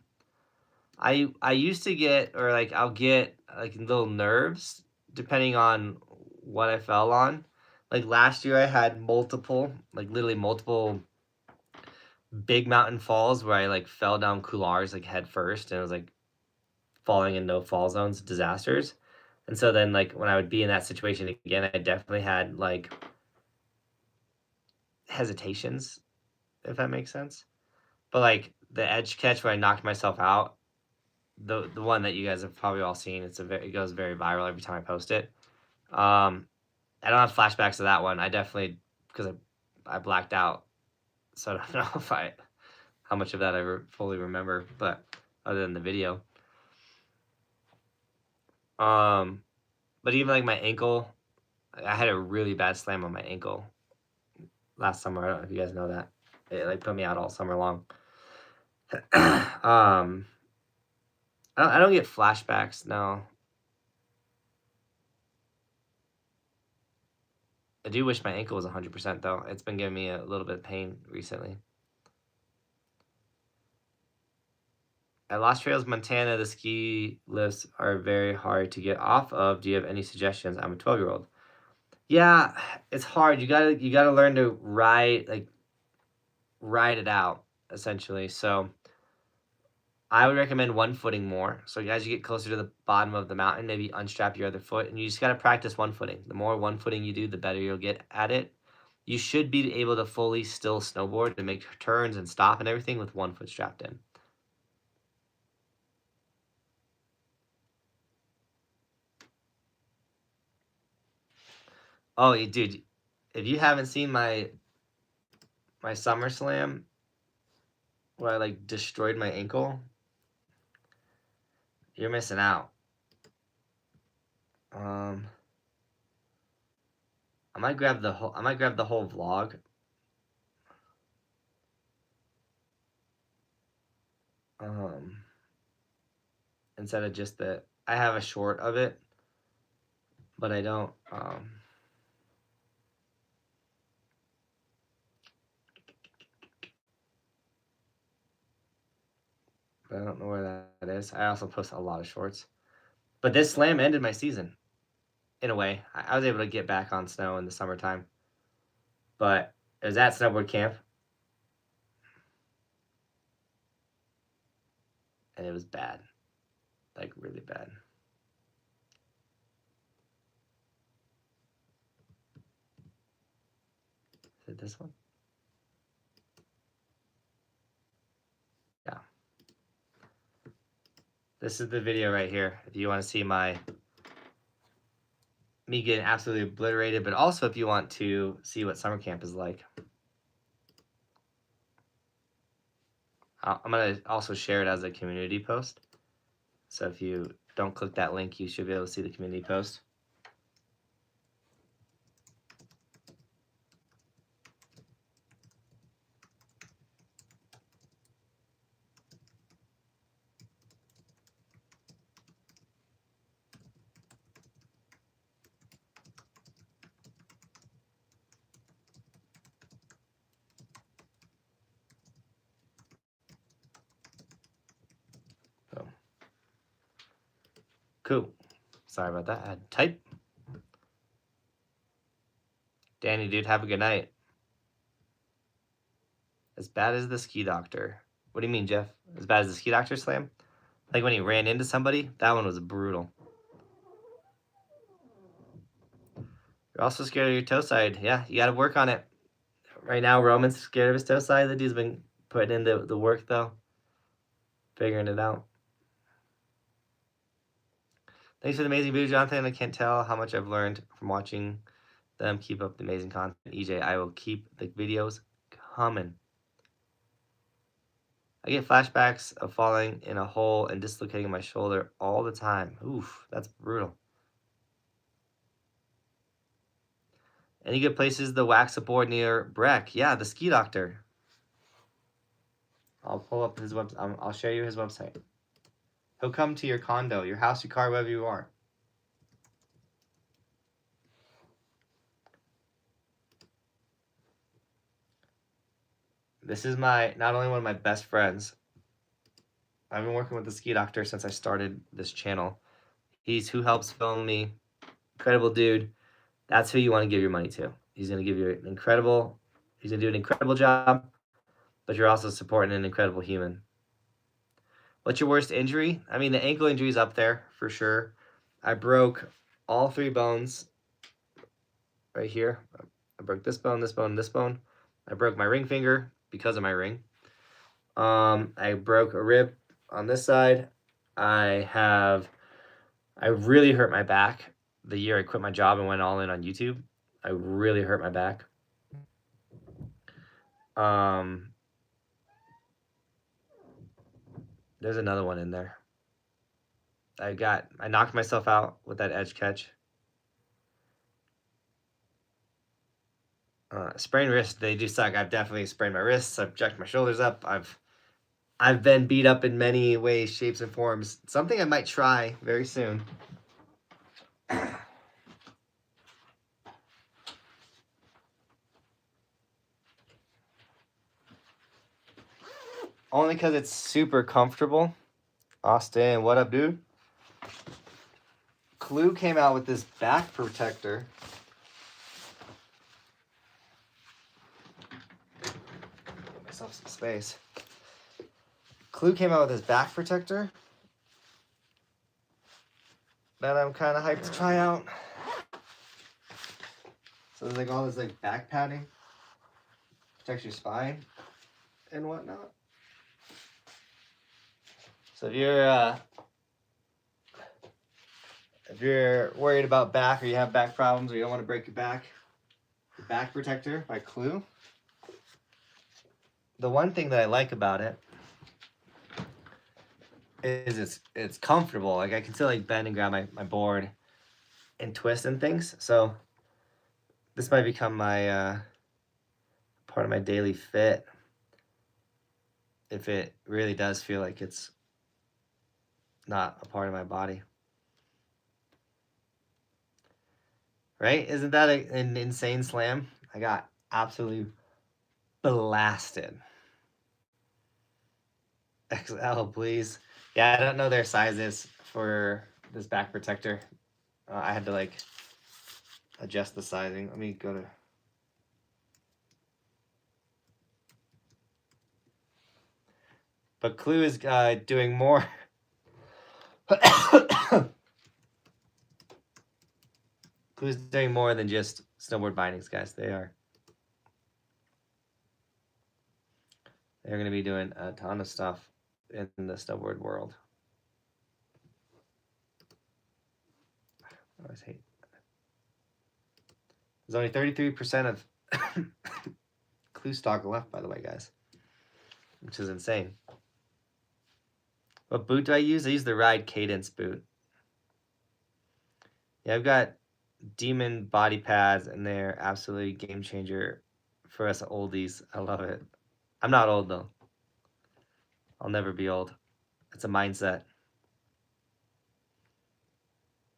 A: used to get, or like I'll get like little nerves depending on what I fell on. Like last year I had literally multiple big mountain falls where I like fell down couloirs like head first and it was like falling in no fall zones, disasters. And so then like when I would be in that situation again, I definitely had like hesitations, if that makes sense. But like the edge catch where I knocked myself out, the one that you guys have probably all seen, it goes very viral every time I post it. I don't have flashbacks to that one. I definitely, because I blacked out, so I don't know how much of that I fully remember, but other than the video. But even like my ankle, I had a really bad slam on my ankle last summer. I don't know if you guys know that. It like put me out all summer long. I don't get flashbacks, no. I do wish my ankle was 100% though. It's been giving me a little bit of pain recently. At Lost Trails, Montana, the ski lifts are very hard to get off of. Do you have any suggestions? I'm a 12-year-old. Yeah, it's hard. You gotta learn to ride it out, essentially. So I would recommend one footing more. So as you get closer to the bottom of the mountain, maybe unstrap your other foot, and you just gotta practice one footing. The more one footing you do, the better you'll get at it. You should be able to fully still snowboard and make turns and stop and everything with one foot strapped in. Oh, dude, if you haven't seen my SummerSlam where I like destroyed my ankle, you're missing out. I might grab the whole vlog. Instead of just I have a short of it, but I don't but I don't know where that is. I also post a lot of shorts. But this slam ended my season, in a way. I was able to get back on snow in the summertime. But it was at Snowboard Camp. And it was bad. Like, really bad. Is it this one? This is the video right here. If you want to see me getting absolutely obliterated, but also if you want to see what summer camp is like. I'm going to also share it as a community post. So if you don't click that link, you should be able to see the community post. So, cool. Sorry about that. I had to type. Danny, dude, have a good night. As bad as the ski doctor. What do you mean, Jeff? As bad as the ski doctor slam? Like when he ran into somebody? That one was brutal. You're also scared of your toe side. Yeah, you got to work on it. Right now, Roman's scared of his toe side. The dude's been putting in the work, though. Figuring it out. Thanks for the amazing video, Jonathan. I can't tell how much I've learned from watching them. Keep up the amazing content. EJ, I will keep the videos coming. I get flashbacks of falling in a hole and dislocating my shoulder all the time. Oof, that's brutal. Any good places to wax a board near Breck? Yeah, the ski doctor. I'll pull up his website. I'll show you his website. He'll come to your condo, your house, your car, wherever you are. This is not only one of my best friends. I've been working with the ski doctor since I started this channel. He's who helps film me. Incredible dude. That's who you want to give your money to. He's going to give you he's going to do an incredible job, but you're also supporting an incredible human. What's your worst injury? I mean, the ankle injury is up there for sure. I broke all 3 bones right here. I broke this bone, this bone, this bone. I broke my ring finger because of my ring. I broke a rib on this side. I really hurt my back the year I quit my job and went all in on YouTube. I really hurt my back. There's another one in there. I knocked myself out with that edge catch. Sprained wrists, they do suck. I've definitely sprained my wrists. I've jacked my shoulders up. I've been beat up in many ways, shapes, and forms. Something I might try very soon. Only because it's super comfortable. Austin, what up, dude? Clue came out with this back protector. Give myself some space. Clue came out with this back protector that I'm kind of hyped to try out. So there's like all this like back padding, protects your spine and whatnot. So if you're worried about back or you have back problems or you don't want to break your back, the back protector by Clue. The one thing that I like about it is it's comfortable. Like I can still like bend and grab my board and twist and things. So this might become my part of my daily fit if it really does feel like it's not a part of my body. Right? Isn't that an insane slam? I got absolutely blasted. XL, please. Yeah, I don't know their sizes for this back protector. I had to like adjust the sizing. Let me go to... But Clue is doing more... Clue's doing more than just snowboard bindings, guys. They're going to be doing a ton of stuff in the snowboard world. I always hate. There's only 33% of clue stock left, by the way, guys, which is insane. What boot do I use? I use the Ride Cadence boot. Yeah, I've got Demon body pads, and they're absolutely game changer for us oldies. I love it. I'm not old, though. I'll never be old. It's a mindset.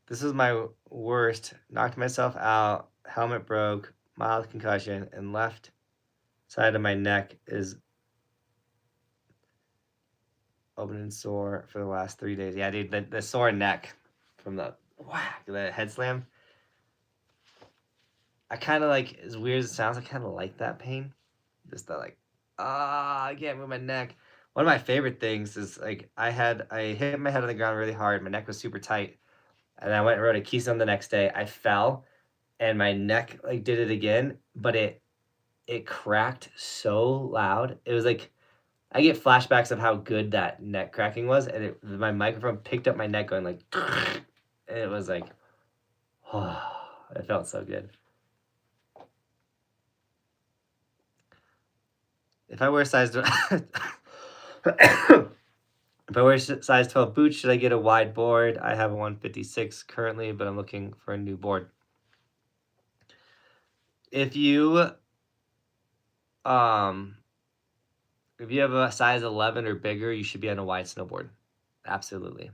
A: This is my worst. Knocked myself out. Helmet broke. Mild concussion. And left side of my neck is open and sore for the last 3 days. Yeah, dude, the sore neck from the whack, the head slam. I kind of like, as weird as it sounds, I kind of like that pain. Just that, like, I can't move my neck. One of my favorite things is, like, I hit my head on the ground really hard. My neck was super tight. And I went and rode a Keystone the next day. I fell, and my neck, like, did it again. But it cracked so loud. It was like, I get flashbacks of how good that neck cracking was. And my microphone picked up my neck going, like, and it was like, oh, it felt so good. If I wear size if I wear size 12 boots, should I get a wide board? I have a 156 currently, but I'm looking for a new board. If you have a size 11 or bigger, you should be on a wide snowboard. Absolutely.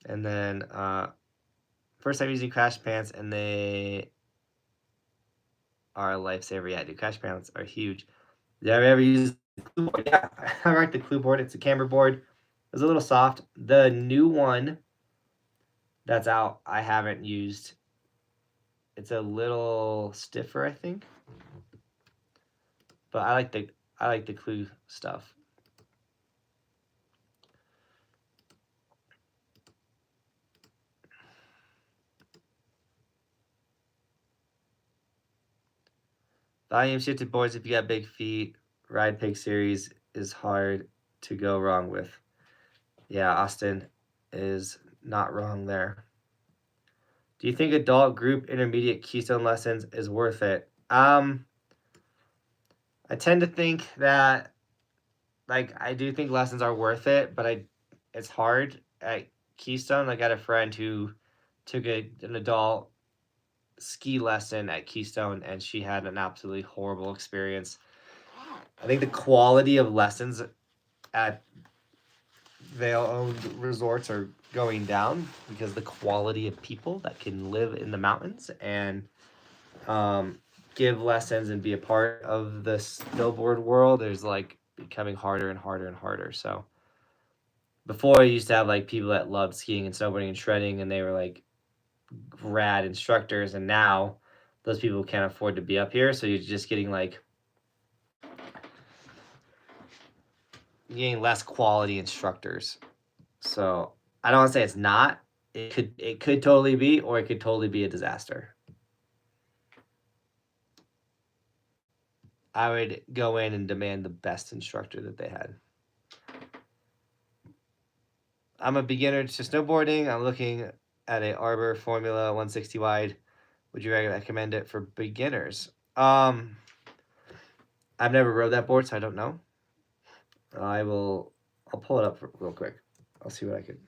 A: And then first time using crash pants, and they are a lifesaver. Yeah, dude, crash pants are huge. Did I ever use the clue board? Yeah, I like the clue board. It's a camber board. It's a little soft. The new one that's out, I haven't used. It's a little stiffer, I think. But I like the clue stuff. Volume shifted boards if you got big feet. Ride Pig series is hard to go wrong with. Yeah, Austin is not wrong there. Do you think adult group intermediate Keystone lessons is worth it? I tend to think that, like, I do think lessons are worth it, but it's hard at Keystone. Like, I had a friend who took an adult ski lesson at Keystone, and she had an absolutely horrible experience. I think the quality of lessons at Vail-owned resorts are going down because the quality of people that can live in the mountains and give lessons and be a part of the snowboard world is, like, becoming harder and harder and harder. So before, I used to have, like, people that loved skiing and snowboarding and shredding, and they were, like, rad instructors, and now those people can't afford to be up here, so you're just getting, like, less quality instructors. So I don't want to say it's not. It could totally be, or it could totally be a disaster. I would go in and demand the best instructor that they had. I'm a beginner to snowboarding. I'm looking at a Arbor Formula 160 wide. Would you recommend it for beginners? I've never rode that board, so I don't know. I'll pull it up real quick. I'll see what I could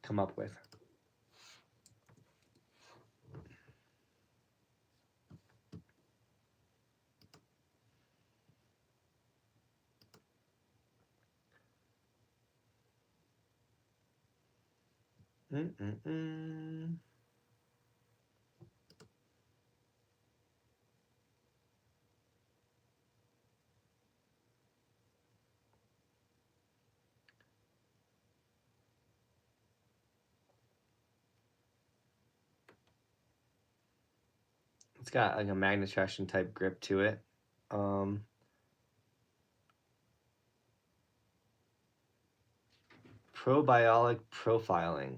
A: come up with. It's got, like, a magnet traction type grip to it. Probiotic profiling.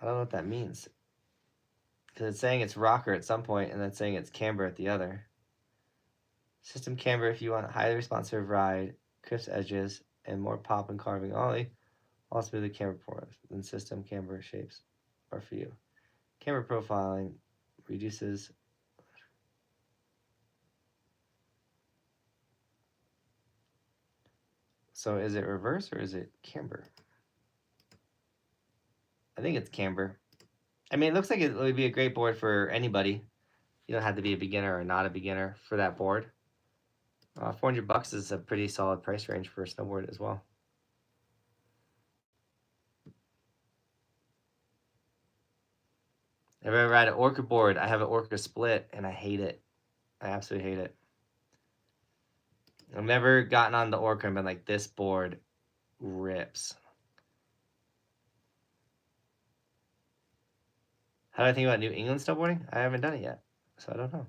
A: I don't know what that means. Because it's saying it's rocker at some point, and then saying it's camber at the other. System camber if you want a highly responsive ride. crisp edges, and more pop and carving. All smooth camber performance than system camber shapes are for you. Camber profiling reduces. So is it reverse or is it camber? I think it's camber. I mean, it looks like it would be a great board for anybody. You don't have to be a beginner or not a beginner for that board. $400 is a pretty solid price range for a snowboard as well. If I ever ride an Orca board, I have an Orca split, and I hate it. I absolutely hate it. I've never gotten on the Orca and been like, this board rips. How do I think about New England snowboarding? I haven't done it yet, so I don't know.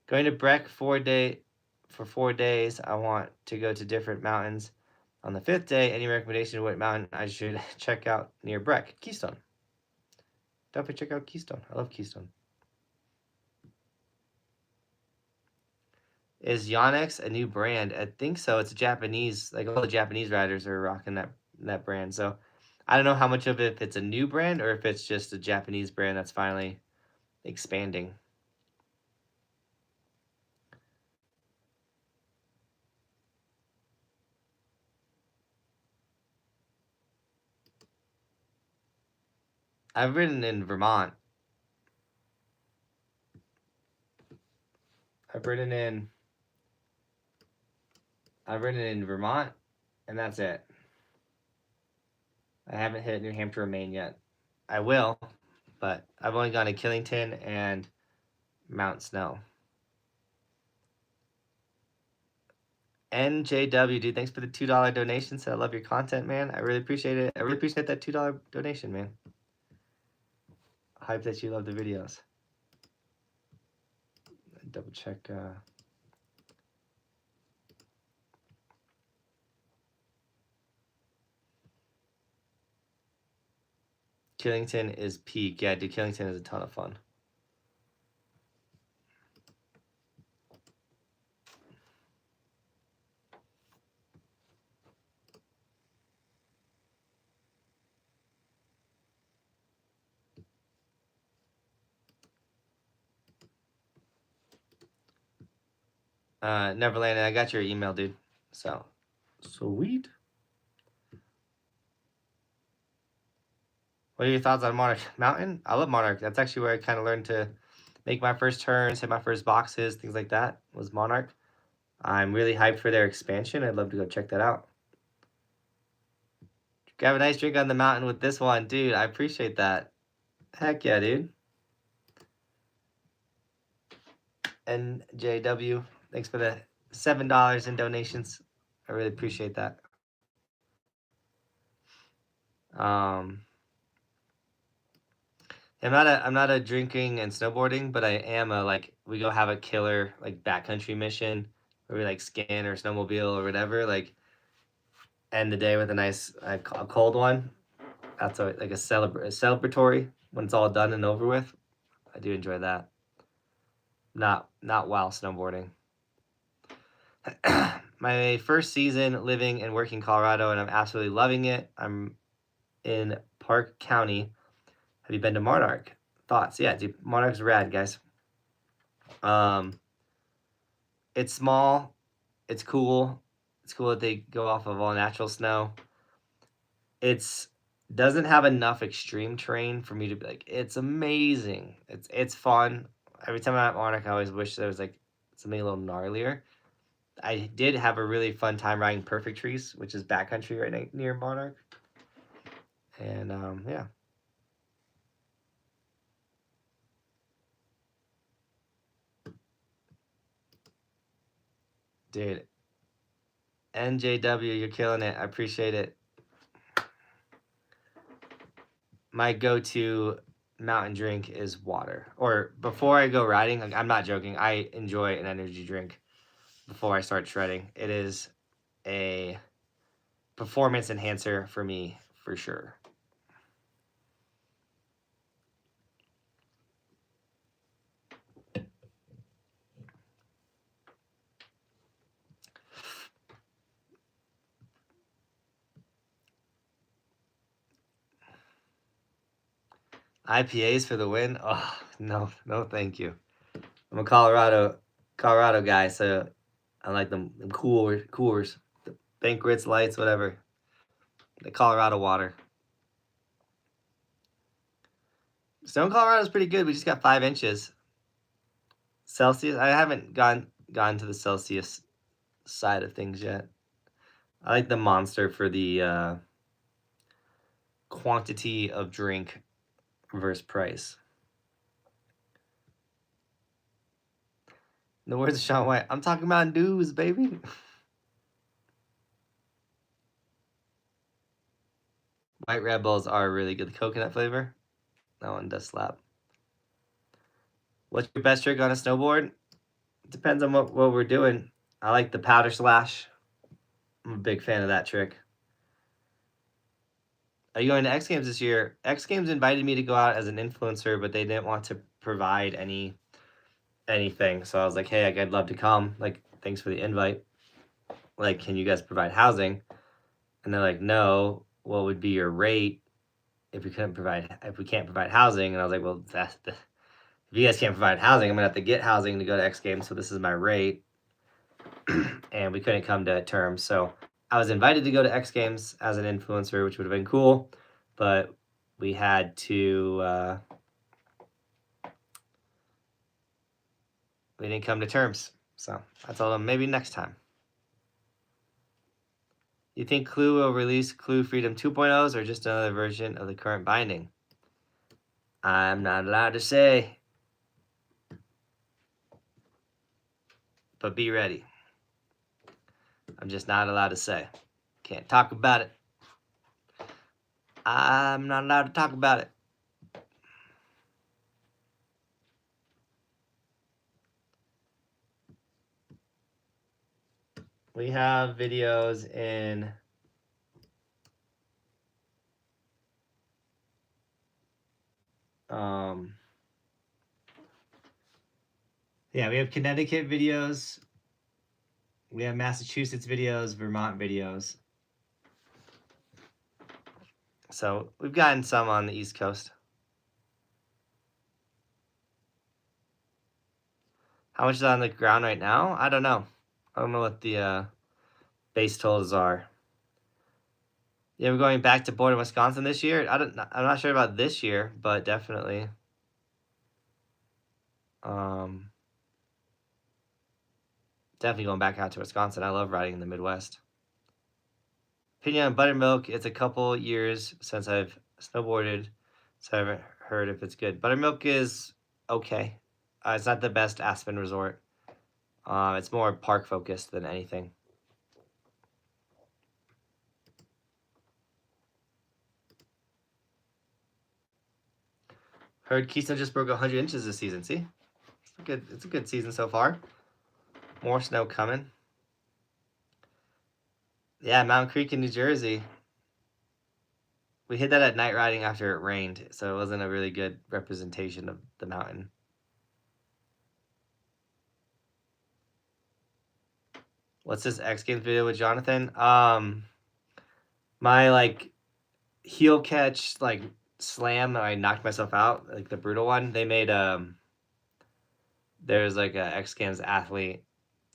A: Going to Breck for 4 days. I want to go to different mountains. On the 5th day, any recommendation of what mountain I should check out near Breck? Keystone. Definitely check out Keystone. I love Keystone. Is Yonex a new brand? I think so. It's a Japanese, like all the Japanese riders are rocking that brand. So I don't know how much of it, if it's a new brand or if it's just a Japanese brand that's finally expanding. I've ridden in Vermont. I've ridden in Vermont, and that's it. I haven't hit New Hampshire or Maine yet. I will, but I've only gone to Killington and Mount Snow. NJW, dude, thanks for the $2 donation. So I love your content, man. I really appreciate it. I really appreciate that $2 donation, man. Hype that you love the videos. Double check. Killington is peak. Yeah, dude, Killington is a ton of fun. Neverland, I got your email, dude. So, sweet. What are your thoughts on Monarch Mountain? I love Monarch. That's actually where I kind of learned to make my first turns, hit my first boxes, things like that, was Monarch. I'm really hyped for their expansion. I'd love to go check that out. Grab a nice drink on the mountain with this one. Dude, I appreciate that. Heck yeah, dude. NJW, thanks for the $7 in donations. I really appreciate that. I'm not a drinking and snowboarding, but I am a, like, we go have a killer like backcountry mission where we like scan or snowmobile or whatever, like end the day with a nice a cold one. That's like a celebratory when it's all done and over with. I do enjoy that. Not while snowboarding. My first season living and working in Colorado, and I'm absolutely loving it. I'm in Park County. Have you been to Monarch? Thoughts? Yeah, dude, Monarch's rad, guys. It's small. It's cool. It's cool that they go off of all natural snow. It's doesn't have enough extreme terrain for me to be like, it's amazing. It's fun. Every time I'm at Monarch, I always wish there was like something a little gnarlier. I did have a really fun time riding Perfect Trees, which is backcountry right near Monarch. And yeah. Dude, NJW, you're killing it. I appreciate it. My go-to mountain drink is water. Or before I go riding, like, I'm not joking, I enjoy an energy drink before I start shredding. It is a performance enhancer for me, for sure. IPAs for the win? Oh, no, thank you. I'm a Colorado guy, so I like them coolers, the Banquets, Lights, whatever. The Colorado water. Snow in Colorado is pretty good. We just got 5 inches. Celsius, I haven't gone to the Celsius side of things yet. I like the Monster for the quantity of drink versus price. In the words of Sean White, I'm talking about news, baby. White Red Bulls are really good. The coconut flavor, that one does slap. What's your best trick on a snowboard? Depends on what we're doing. I like the powder slash. I'm a big fan of that trick. Are you going to X Games this year? X Games invited me to go out as an influencer, but they didn't want to provide anything. So I was like, hey, I'd love to come. Like, thanks for the invite. Like, can you guys provide housing? And they're like, no. What would be your rate if we can't provide housing? And I was like, well, if you guys can't provide housing, I'm gonna have to get housing to go to X Games. So this is my rate. And we couldn't come to terms. So I was invited to go to X Games as an influencer, which would have been cool, but we had to, we didn't come to terms. So I told them maybe next time. You think Clue will release Clue Freedom 2.0s or just another version of the current binding? I'm not allowed to say, but be ready. I'm just not allowed to say. Can't talk about it. I'm not allowed to talk about it. We have videos in yeah, we have Connecticut videos, we have Massachusetts videos, Vermont videos. So we've gotten some on the East Coast. How much is on the ground right now? I don't know. I don't know what the base totals are. Yeah, we're going back to Board in Wisconsin this year. I'm not sure about this year, but definitely. Definitely going back out to Wisconsin. I love riding in the Midwest. Opinion on buttermilk. It's a couple years since I've snowboarded, so I haven't heard if it's good. Buttermilk is okay. It's not the best Aspen resort. It's more park focused than anything. Heard Keystone just broke 100 inches this season. See, it's a good season so far. More snow coming. Yeah, Mountain Creek in New Jersey. We hit that at night riding after it rained, so it wasn't a really good representation of the mountain. What's this X Games video with Johnathan? My like heel catch like slam, I knocked myself out, like the brutal one. They made there's like a X Games athlete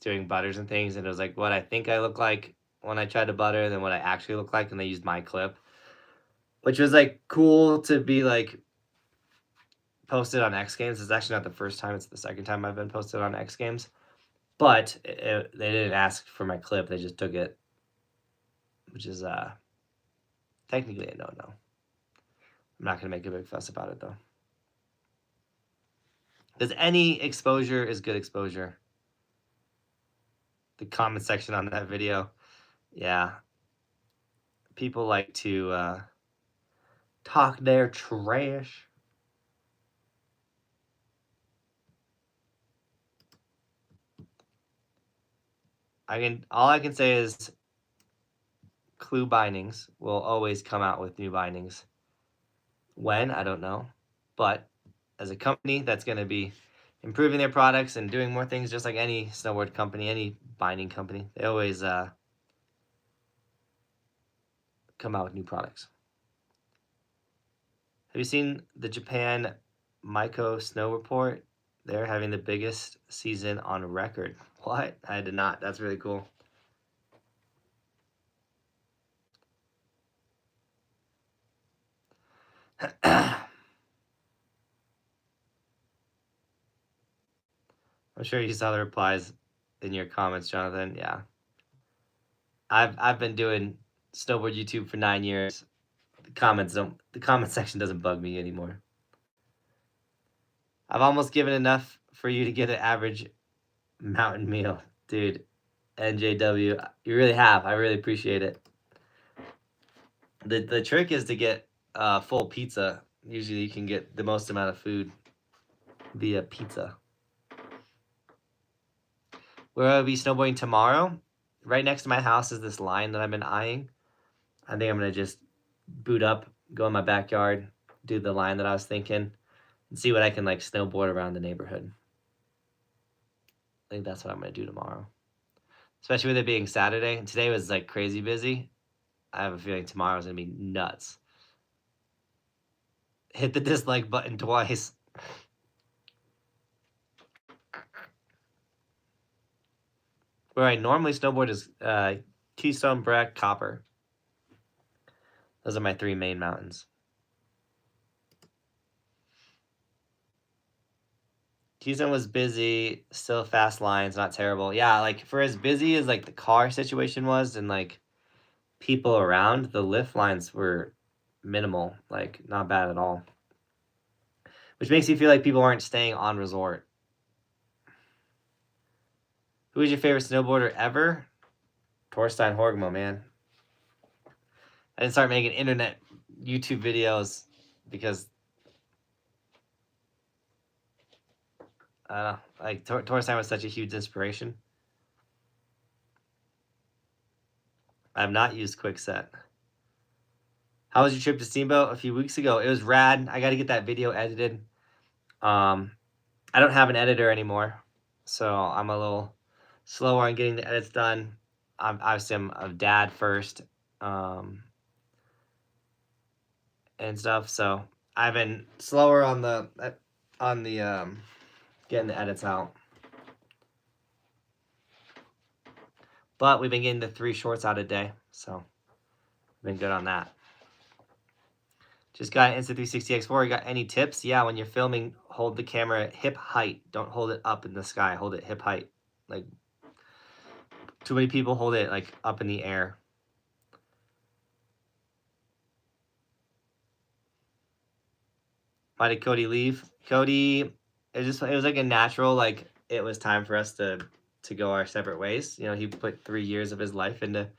A: doing butters and things, and it was like what I think I look like when I tried to butter, and then what I actually look like, and they used my clip, which was like cool to be like posted on X Games. It's actually not the first time; it's the second time I've been posted on X Games. But they didn't ask for my clip; they just took it, which is technically a no-no. I'm not gonna make a big fuss about it though. Because any exposure is good exposure. The comment section on that video, yeah. People like to talk their trash. All I can say is Clue bindings will always come out with new bindings. When, I don't know. But as a company that's going to be improving their products and doing more things, just like any snowboard company, any binding company, they always come out with new products. Have you seen the Japan Maiko Snow Report? They're having the biggest season on record. What? I did not. That's really cool. I'm sure you saw the replies in your comments, Jonathan. Yeah. I've been doing snowboard YouTube for 9 years. The comment section doesn't bug me anymore. I've almost given enough for you to get an average mountain meal. Dude, NJW, you really have. I really appreciate it. The trick is to get full pizza. Usually you can get the most amount of food via pizza. Where I'll be snowboarding tomorrow, right next to my house is this line that I've been eyeing. I think I'm going to just boot up, go in my backyard, do the line that I was thinking, and see what I can like snowboard around the neighborhood. I think that's what I'm going to do tomorrow. Especially with it being Saturday. And today was like crazy busy. I have a feeling tomorrow's going to be nuts. Hit the dislike button twice. Where I normally snowboard is Keystone, Breck, Copper. Those are my 3 main mountains. Keystone was busy, still fast lines, not terrible. Yeah, like for as busy as like the car situation was and like people around, the lift lines were minimal, like not bad at all. Which makes you feel like people aren't staying on resort. Who is your favorite snowboarder ever? Torstein Horgmo, man. I didn't start making internet YouTube videos because like Torstein was such a huge inspiration. I have not used Quickset. How was your trip to Steamboat a few weeks ago? It was rad. I got to get that video edited. I don't have an editor anymore, so I'm a little slower on getting the edits done. Obviously, I'm a dad first, and stuff. So I've been slower on the getting the edits out. But we've been getting the 3 shorts out a day, so been good on that. Just got an Insta360 X4. You got any tips? Yeah, when you're filming, hold the camera at hip height. Don't hold it up in the sky. Hold it hip height. Like, too many people hold it, like, up in the air. Why did Cody leave? Cody, it was like a natural, like, it was time for us to go our separate ways. You know, he put 3 years of his life into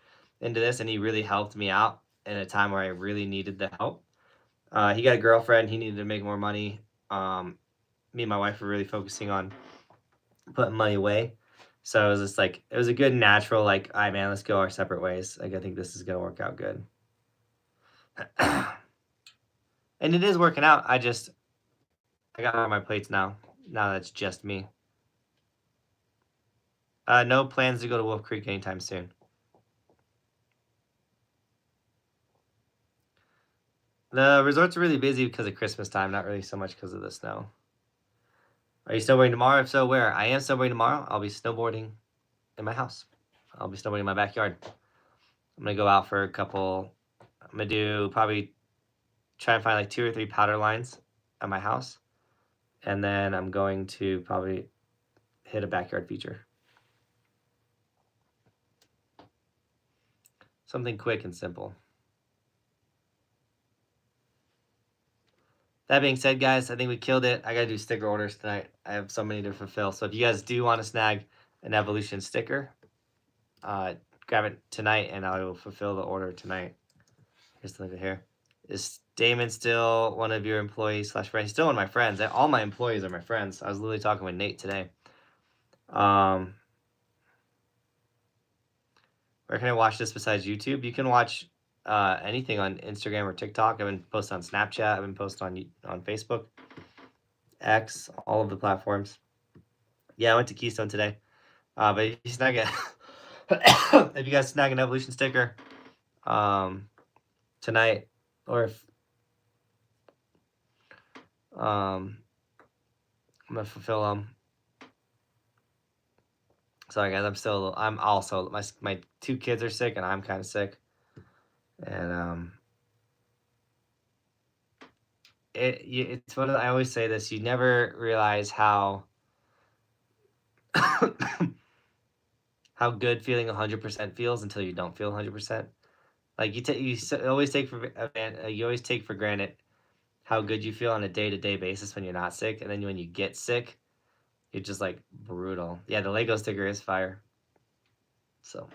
A: this, and he really helped me out in a time where I really needed the help. He got a girlfriend. He needed to make more money. Me and my wife were really focusing on putting money away. So it was just like, it was a good natural, like, all right, man, let's go our separate ways. Like, I think this is going to work out good. And it is working out. I got on my plates now. Now that's just me. No plans to go to Wolf Creek anytime soon. The resorts are really busy because of Christmas time, not really so much because of the snow. Are you snowboarding tomorrow? If so, where? I am snowboarding tomorrow. I'll be snowboarding in my house. I'll be snowboarding in my backyard. I'm going to go out for a couple. I'm going to do probably try and find like 2 or 3 powder lines at my house. And then I'm going to probably hit a backyard feature. Something quick and simple. That being said, guys, I think we killed it. I got to do sticker orders tonight. I have so many to fulfill. So if you guys do want to snag an Evolution sticker, grab it tonight and I will fulfill the order tonight. Here's the link here. Is Damon still one of your employees / friends? He's still one of my friends. All my employees are my friends. I was literally talking with Nate today. Where can I watch this besides YouTube? You can watch anything on Instagram or TikTok. I've been posting on Snapchat. I've been posting on Facebook, X, all of the platforms. Yeah, I went to Keystone today. But if you snag it, if you guys snag an Evolution sticker tonight, or if I'm gonna fulfill them. Sorry guys, I'm also, my 2 kids are sick and I'm kind of sick. And it's one of the, I always say this, you never realize how how good feeling 100% feels until you don't feel 100%. Like you always take for granted how good you feel on a day-to-day basis when you're not sick, and then when you get sick, you're just like brutal. Yeah, the Lego sticker is fire. So, all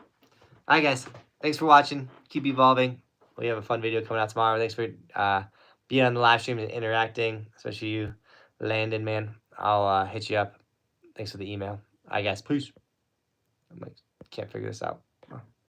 A: right, guys, thanks for watching. Keep evolving. We have a fun video coming out tomorrow. Thanks for being on the live stream and interacting, especially you, Landon, man. I'll hit you up. Thanks for the email. All right, guys, peace. I can't figure this out.